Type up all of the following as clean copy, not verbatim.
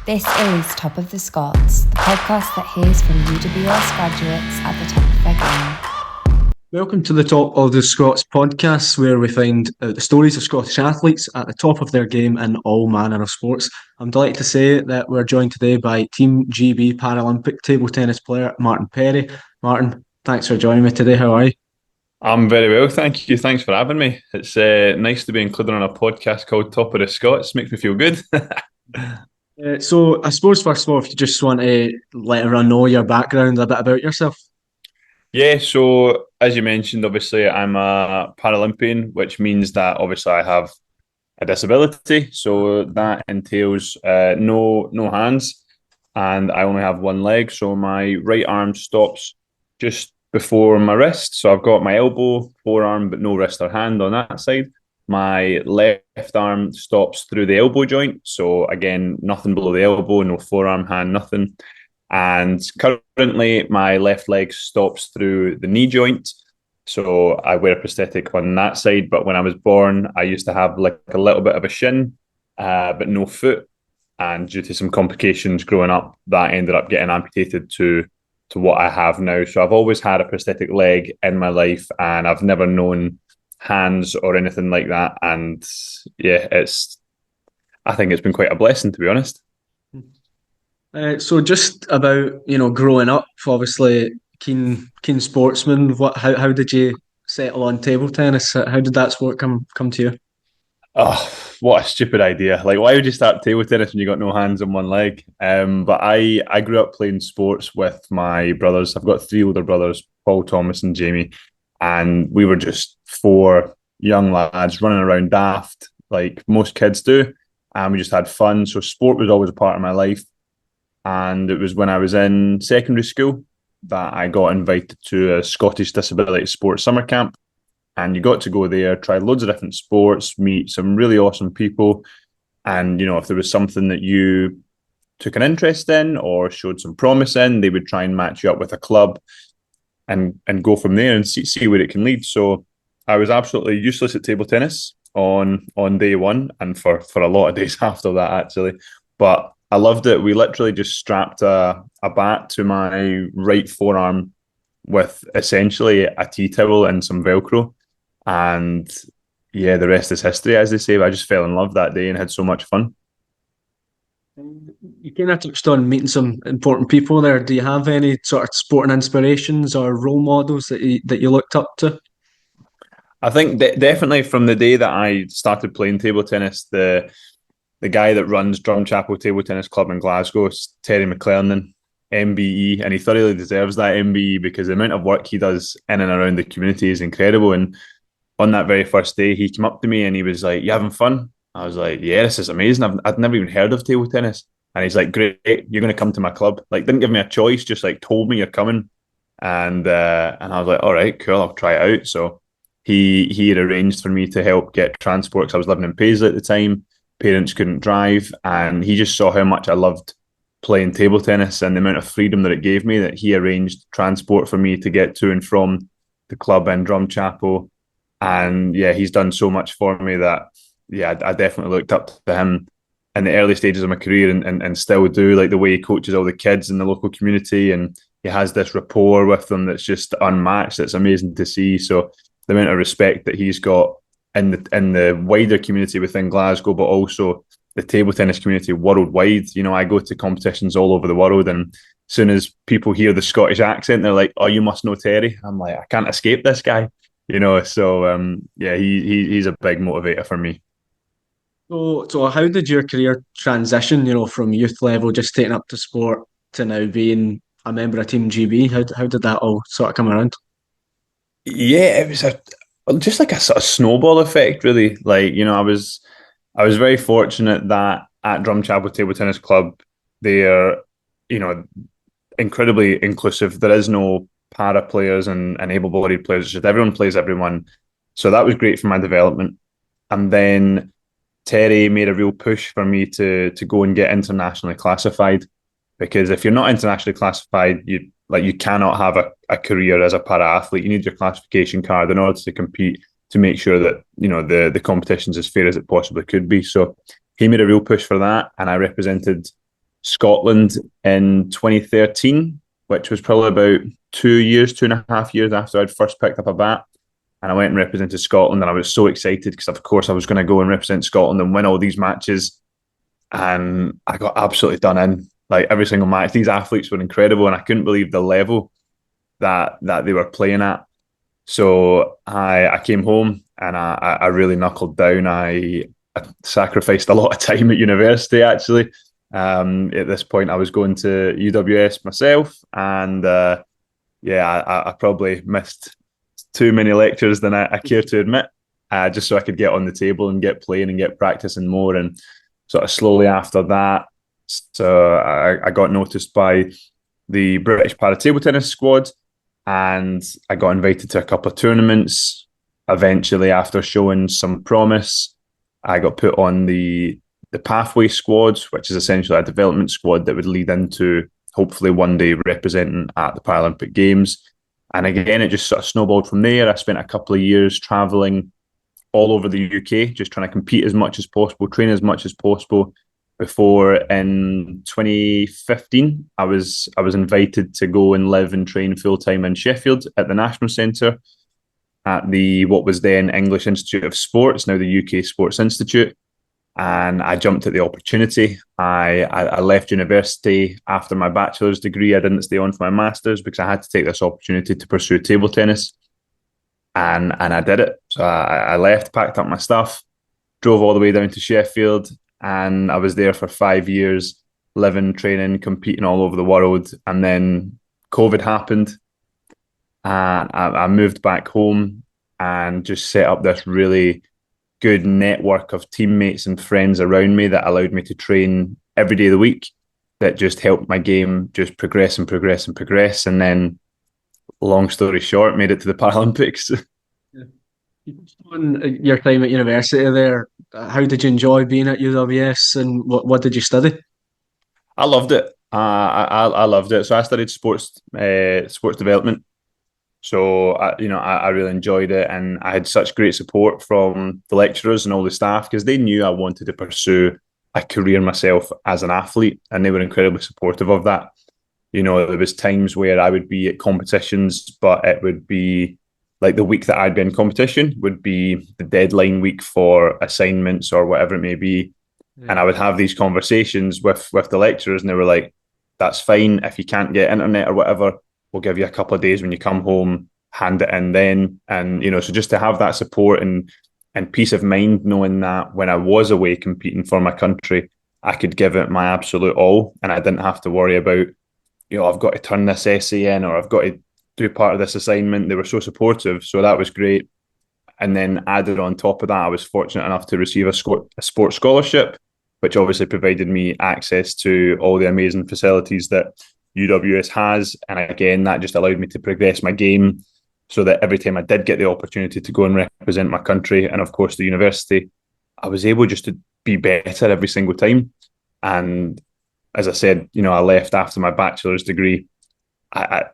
This is Top of the Scots, the podcast that hears from UWS graduates at the top of their game. Welcome to the Top of the Scots podcast, where we find out the stories of Scottish athletes at the top of their game in all manner of sports. I'm delighted to say that we're joined today by Team GB Paralympic table tennis player Martin Perry. Martin, thanks for joining me today. How are you? I'm very well, thank you. Thanks for having me. It's nice to be included on a podcast called Top of the Scots. Makes me feel good. So I suppose first of all, if you just want to let everyone know your background, a bit about yourself. Yeah, so as you mentioned, obviously I'm a Paralympian, which means that obviously I have a disability. So that entails no hands, and I only have one leg. So my right arm stops just before my wrist. So I've got my elbow, forearm, but no wrist or hand on that side. My left arm stops through the elbow joint. So again, nothing below the elbow, no forearm, hand, nothing. And currently my left leg stops through the knee joint. So I wear a prosthetic on that side. But when I was born, I used to have like a little bit of a shin, but no foot. And due to some complications growing up, that ended up getting amputated to what I have now. So I've always had a prosthetic leg in my life, and I've never known hands or anything like that. And yeah, I think it's been quite a blessing, to be honest. So just about, growing up, obviously keen sportsman. How did you settle on table tennis? How did that sport come to you? Oh, what a stupid idea. Like, why would you start table tennis when you got no hands and one leg? But I grew up playing sports with my brothers. I've got three older brothers, Paul, Thomas and Jamie. And we were just four young lads running around daft, like most kids do. And we just had fun. So sport was always a part of my life. And it was when I was in secondary school that I got invited to a Scottish Disability Sports summer camp. And you got to go there, try loads of different sports, meet some really awesome people. And, if there was something that you took an interest in or showed some promise in, they would try and match you up with a club and go from there and see where it can lead. So I was absolutely useless at table tennis on day one and for a lot of days after that, actually. But I loved it. We literally just strapped a bat to my right forearm with essentially a tea towel and some Velcro. And yeah, the rest is history, as they say. I just fell in love that day and had so much fun. You kind of touched on meeting some important people there. Do you have any sort of sporting inspirations or role models that you looked up to? I think definitely from the day that I started playing table tennis, the guy that runs Drumchapel Table Tennis Club in Glasgow is Terry McClernand, MBE, and he thoroughly deserves that MBE because the amount of work he does in and around the community is incredible. And on that very first day, he came up to me and he was like, "You having fun?" I was like, "Yeah, this is amazing. I'd never even heard of table tennis." And he's like, "Great, you're going to come to my club." Like, didn't give me a choice, just like told me you're coming. And I was like, "All right, cool, I'll try it out." So he had arranged for me to help get transport because I was living in Paisley at the time. Parents couldn't drive, and he just saw how much I loved playing table tennis and the amount of freedom that it gave me that he arranged transport for me to get to and from the club in Drumchapel. And yeah, he's done so much for me that, yeah, I definitely looked up to him in the early stages of my career and still do, like the way he coaches all the kids in the local community. And he has this rapport with them that's just unmatched. It's amazing to see. So the amount of respect that he's got in the wider community within Glasgow, but also the table tennis community worldwide. I go to competitions all over the world, and as soon as people hear the Scottish accent, they're like, "Oh, you must know Terry." I'm like, I can't escape this guy. So yeah, he's a big motivator for me. So how did your career transition, from youth level, just taking up to sport, to now being a member of Team GB? How did that all sort of come around? Yeah, it was just like a sort of snowball effect, really. Like, I was very fortunate that at Drumchapel Table Tennis Club, they're, incredibly inclusive. There is no para players and able-bodied players. It's just everyone plays everyone. So that was great for my development. And then Terry made a real push for me to go and get internationally classified, because if you're not internationally classified, you cannot have a career as a para athlete. You need your classification card in order to compete, to make sure that the competition's as fair as it possibly could be. So he made a real push for that, and I represented Scotland in 2013, which was probably about 2.5 years after I'd first picked up a bat. And I went and represented Scotland, and I was so excited because, of course, I was going to go and represent Scotland and win all these matches. And I got absolutely done in. Like every single match, these athletes were incredible, and I couldn't believe the level that they were playing at. So I came home and I really knuckled down. I sacrificed a lot of time at university, actually. At this point, I was going to UWS myself, and I probably missed too many lectures than I care to admit, just so I could get on the table and get playing and get practicing more. And sort of slowly after that, so I got noticed by the British para table tennis squad, and I got invited to a couple of tournaments. Eventually, after showing some promise, I got put on the pathway squad, which is essentially a development squad that would lead into hopefully one day representing at the Paralympic Games. And again, it just sort of snowballed from there. I spent a couple of years traveling all over the UK, just trying to compete as much as possible, train as much as possible. Before in 2015, I was invited to go and live and train full time in Sheffield at the National Centre at the what was then English Institute of Sports, now the UK Sports Institute. And I jumped at the opportunity. I left university after my bachelor's degree. I didn't stay on for my master's because I had to take this opportunity to pursue table tennis. And I did it. So I left, packed up my stuff, drove all the way down to Sheffield, and I was there for 5 years, living, training, competing all over the world. And then COVID happened, and I moved back home and just set up this really good network of teammates and friends around me that allowed me to train every day of the week, that just helped my game just progress and progress and progress. And then, long story short, made it to the Paralympics. On your time at university there, how did you enjoy being at UWS, and what did you study? I loved it. I loved it. So I studied sports development. So I really enjoyed it, and I had such great support from the lecturers and all the staff because they knew I wanted to pursue a career myself as an athlete, and they were incredibly supportive of that. You know, there was times where I would be at competitions, but it would be like the week that I'd be in competition would be the deadline week for assignments or whatever it may be. Yeah. And I would have these conversations with the lecturers, and they were like, that's fine. If you can't get internet or whatever, we'll give you a couple of days when you come home, hand it in then. And, you know, so just to have that support and peace of mind, knowing that when I was away competing for my country, I could give it my absolute all. And I didn't have to worry about, you know, I've got to turn this essay in or I've got to do part of this assignment. They were so supportive. So that was great. And then added on top of that, I was fortunate enough to receive a sports scholarship, which obviously provided me access to all the amazing facilities that UWS has. And again, that just allowed me to progress my game so that every time I did get the opportunity to go and represent my country and, of course, the university, I was able just to be better every single time. And as I said, you know, I left after my bachelor's degree.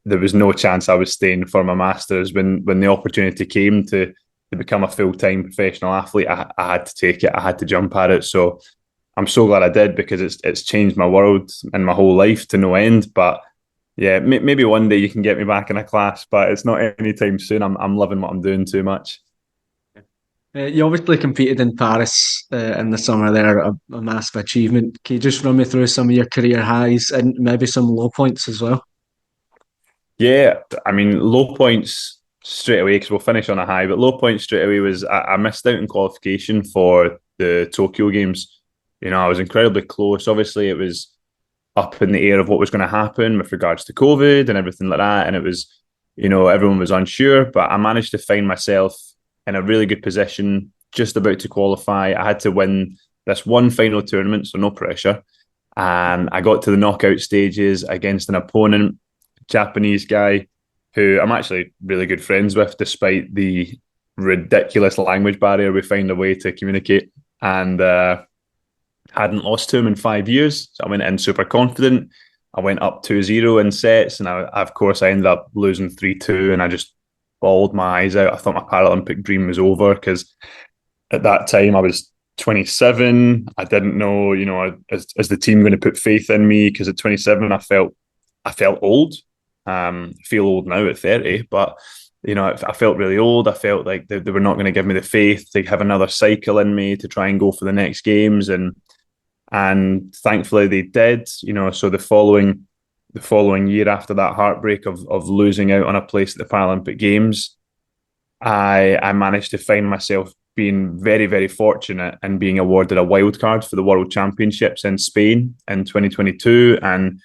There was no chance I was staying for my master's. When the opportunity came to become a full-time professional athlete, I had to take it. I had to jump at it. So I'm so glad I did, because it's changed my world and my whole life to no end. But yeah, maybe one day you can get me back in a class, but it's not anytime soon. I'm loving what I'm doing too much. You obviously competed in Paris in the summer there, a massive achievement. Can you just run me through some of your career highs and maybe some low points as well? Yeah, I mean, low points straight away, because we'll finish on a high, but low points straight away was I missed out in qualification for the Tokyo Games. You know, I was incredibly close. Obviously, it was up in the air of what was going to happen with regards to COVID and everything like that. And it was, you know, everyone was unsure, but I managed to find myself in a really good position, just about to qualify. I had to win this one final tournament, so no pressure. And I got to the knockout stages against an opponent, Japanese guy, who I'm actually really good friends with, despite the ridiculous language barrier. We find a way to communicate, and hadn't lost to him in 5 years. So I went in super confident. I went up 2-0 in sets, and of course I ended up losing 3-2, and I just bawled my eyes out. I thought my Paralympic dream was over, because at that time I was 27, I didn't know, is the team going to put faith in me? Because at 27, I felt old. I feel old now at 30, but I felt really old. I felt like they were not going to give me the faith to have another cycle in me to try and go for the next games, and thankfully they did. So the following year after that heartbreak of losing out on a place at the Paralympic Games, I managed to find myself being very, very fortunate and being awarded a wild card for the World Championships in Spain in 2022. And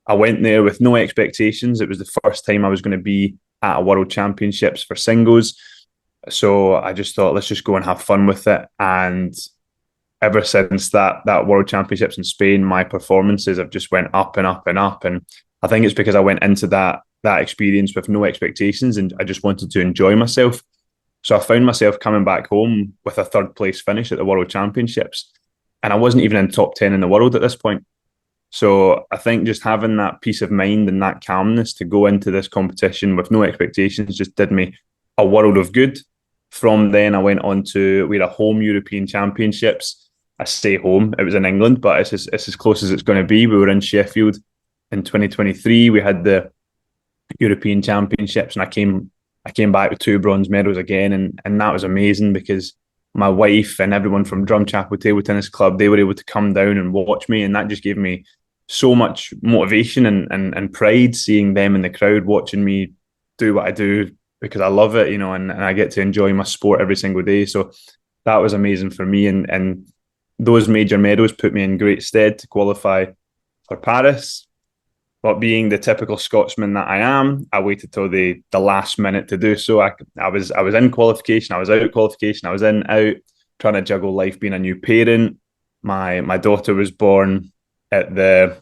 I went there with no expectations. It was the first time I was going to be at a World Championships for singles. So I just thought, let's just go and have fun with it. And ever since that World Championships in Spain, my performances have just went up and up and up. And I think it's because I went into that experience with no expectations and I just wanted to enjoy myself. So I found myself coming back home with a third place finish at the World Championships. And I wasn't even in top 10 in the world at this point. So I think just having that peace of mind and that calmness to go into this competition with no expectations just did me a world of good. From then I went on to, we had a home European Championships. I say home, it was in England, but it's as close as it's going to be. We were in Sheffield in 2023. We had the European Championships and I came back with 2 bronze medals again, and that was amazing because my wife and everyone from Drumchapel Table Tennis Club, they were able to come down and watch me, and that just gave me so much motivation and pride seeing them in the crowd watching me do what I do because I love it, and I get to enjoy my sport every single day. So that was amazing for me, and those major medals put me in great stead to qualify for Paris. But being the typical Scotsman that I am, I waited till the last minute to do so. I was in qualification, I was out of qualification, I was in, out, trying to juggle life, being a new parent. My daughter was born at the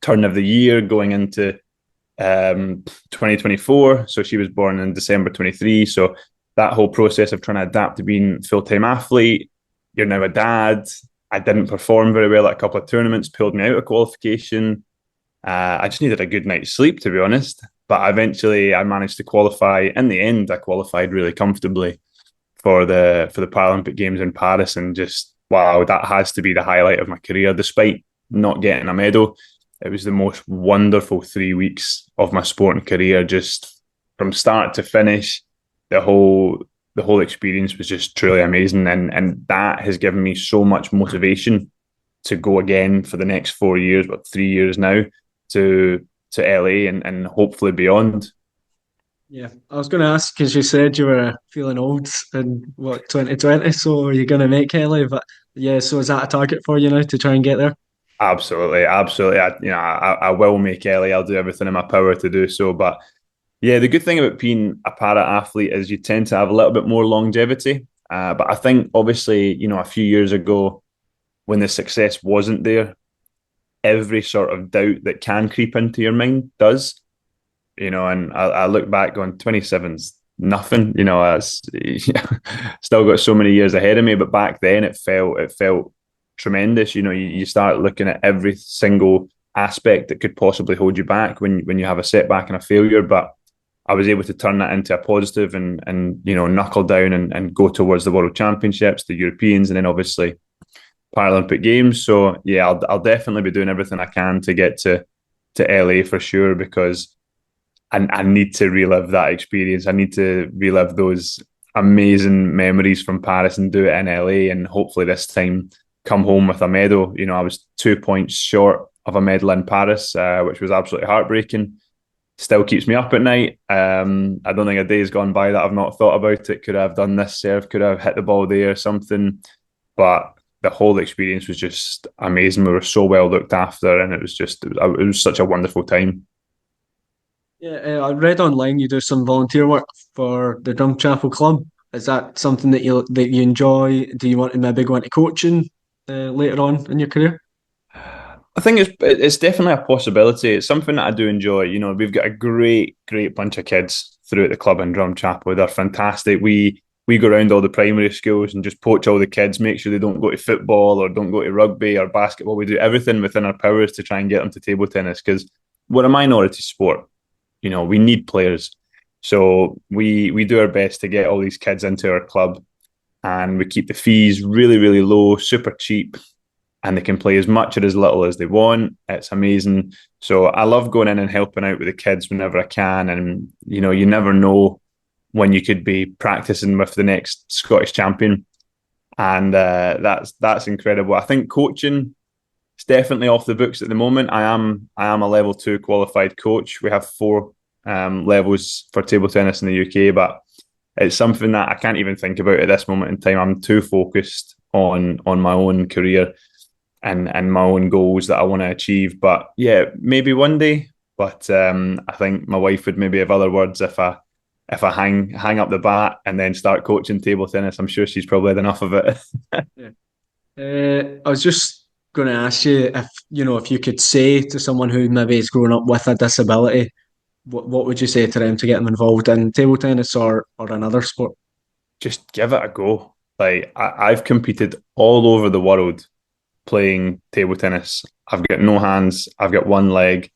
turn of the year, going into 2024. So she was born in December 23. So that whole process of trying to adapt to being a full-time athlete, you're now a dad. I didn't perform very well at a couple of tournaments, pulled me out of qualification. I just needed a good night's sleep, to be honest. But eventually I managed to qualify. In the end, I qualified really comfortably for the Paralympic Games in Paris. And just, wow, that has to be the highlight of my career. Despite not getting a medal, it was the most wonderful 3 weeks of my sporting career. Just from start to finish, the whole experience was just truly amazing. And that has given me so much motivation to go again for the next 4 years, 3 years now, to LA and hopefully beyond. Yeah, I was going to ask because you said you were feeling old in 2020. So are you going to make LA? But yeah, so is that a target for you now to try and get there? Absolutely. I will make LA. I'll do everything in my power to do so. But yeah, the good thing about being a para athlete is you tend to have a little bit more longevity. But I think obviously, a few years ago when the success wasn't there, every sort of doubt that can creep into your mind does, and I look back going 27's nothing, still got so many years ahead of me. But back then it felt tremendous. You start looking at every single aspect that could possibly hold you back when you have a setback and a failure. But I was able to turn that into a positive and knuckle down and go towards the World Championships, the Europeans, and then obviously Paralympic Games. So yeah, I'll definitely be doing everything I can to get to LA for sure, because I need to relive that experience. I need to relive those amazing memories from Paris and do it in LA, and hopefully this time come home with a medal. I was 2 points short of a medal in Paris, which was absolutely heartbreaking. Still keeps me up at night. I don't think a day has gone by that I've not thought about it. Could I have done this serve? Could I have hit the ball there? Something. But the whole experience was just amazing. We were so well looked after, and it was such a wonderful time. Yeah, I read online you do some volunteer work for the Drumchapel Club. Is that something that you enjoy? Do you want to maybe go into coaching later on in your career? I think it's definitely a possibility. It's something that I do enjoy. We've got a great bunch of kids throughout the club in Drumchapel. They're fantastic. We go around all the primary schools and just poach all the kids, make sure they don't go to football or don't go to rugby or basketball. We do everything within our powers to try and get them to table tennis, because we're a minority sport. We need players. So we do our best to get all these kids into our club. and we keep the fees really, really low, super cheap, and they can play as much or as little as they want. It's amazing. So I love going in and helping out with the kids whenever I can. And, you know, you never know when you could be practicing with the next Scottish champion. And that's incredible. I think coaching is definitely off the books at the moment. I am a level 2 qualified coach. We have 4 levels for table tennis in the UK, but it's something that I can't even think about at this moment in time. I'm too focused on my own career and my own goals that I want to achieve. But yeah, maybe one day. But I think my wife would maybe have other words if I hang up the bat and then start coaching table tennis. I'm sure she's probably had enough of it. Yeah. I was just going to ask you if you could say to someone who maybe has grown up with a disability, what would you say to them to get them involved in table tennis or another sport? Just give it a go. Like I've competed all over the world playing table tennis. I've got no hands. I've got one leg.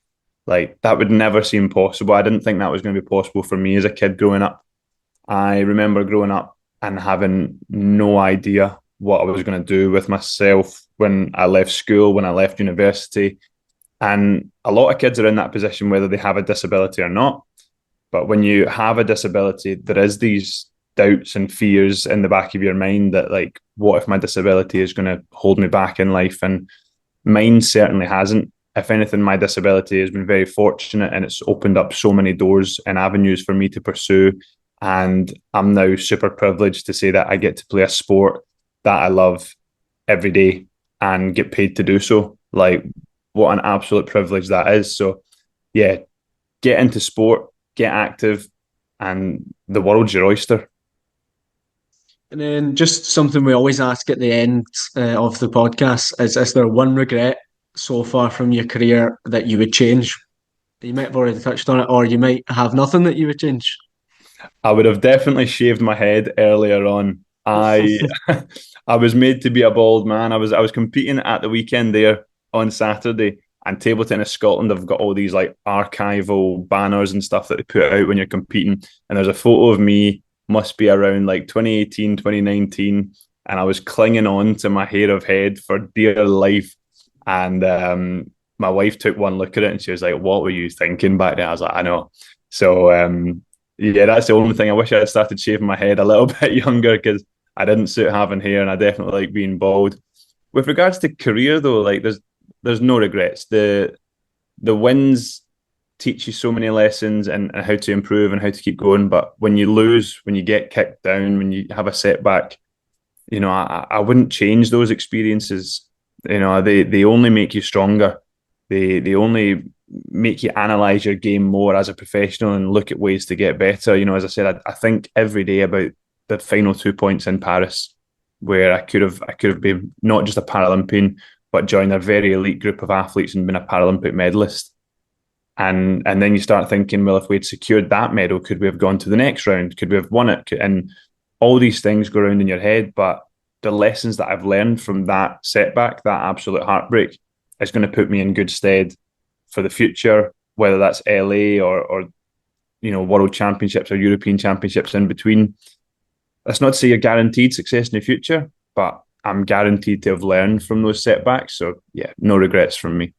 Like that would never seem possible. I didn't think that was going to be possible for me as a kid growing up. I remember growing up and having no idea what I was going to do with myself when I left school, when I left university. And a lot of kids are in that position whether they have a disability or not. But when you have a disability, there is these doubts and fears in the back of your mind that, like, what if my disability is going to hold me back in life? And mine certainly hasn't. If anything, my disability has been very fortunate and it's opened up so many doors and avenues for me to pursue. And I'm now super privileged to say that I get to play a sport that I love every day and get paid to do so. Like, what an absolute privilege that is. So, yeah, get into sport, get active, and the world's your oyster. And then just something we always ask at the end of the podcast is there one regret so far from your career that you would change? You might have already touched on it, or you might have nothing that you would change. I would have definitely shaved my head earlier on. I I was made to be a bald man. I was competing at the weekend there on Saturday, and Table Tennis Scotland have got all these like archival banners and stuff that they put out when you're competing. And there's a photo of me, must be around like 2018, 2019, and I was clinging on to my hair of head for dear life. And my wife took one look at it and she was like, "What were you thinking back then?" I was like, "I know." So yeah, that's the only thing. I wish I had started shaving my head a little bit younger because I didn't suit having hair, and I definitely like being bald. With regards to career though, like there's no regrets. The wins teach you so many lessons and how to improve and how to keep going. But when you lose, when you get kicked down, when you have a setback, you know, I wouldn't change those experiences. You know, they only make you stronger. They only make you analyze your game more as a professional and look at ways to get better. You know, as I said, I think every day about the final 2 points in Paris, where I could have been not just a Paralympian, but joined a very elite group of athletes and been a Paralympic medalist. And then you start thinking, well, if we'd secured that medal, could we have gone to the next round? Could we have won it? And all these things go around in your head. But the lessons that I've learned from that setback, that absolute heartbreak, is going to put me in good stead for the future, whether that's LA or you know, World Championships or European Championships in between. That's not to say you're guaranteed success in the future, but I'm guaranteed to have learned from those setbacks. So yeah, no regrets from me.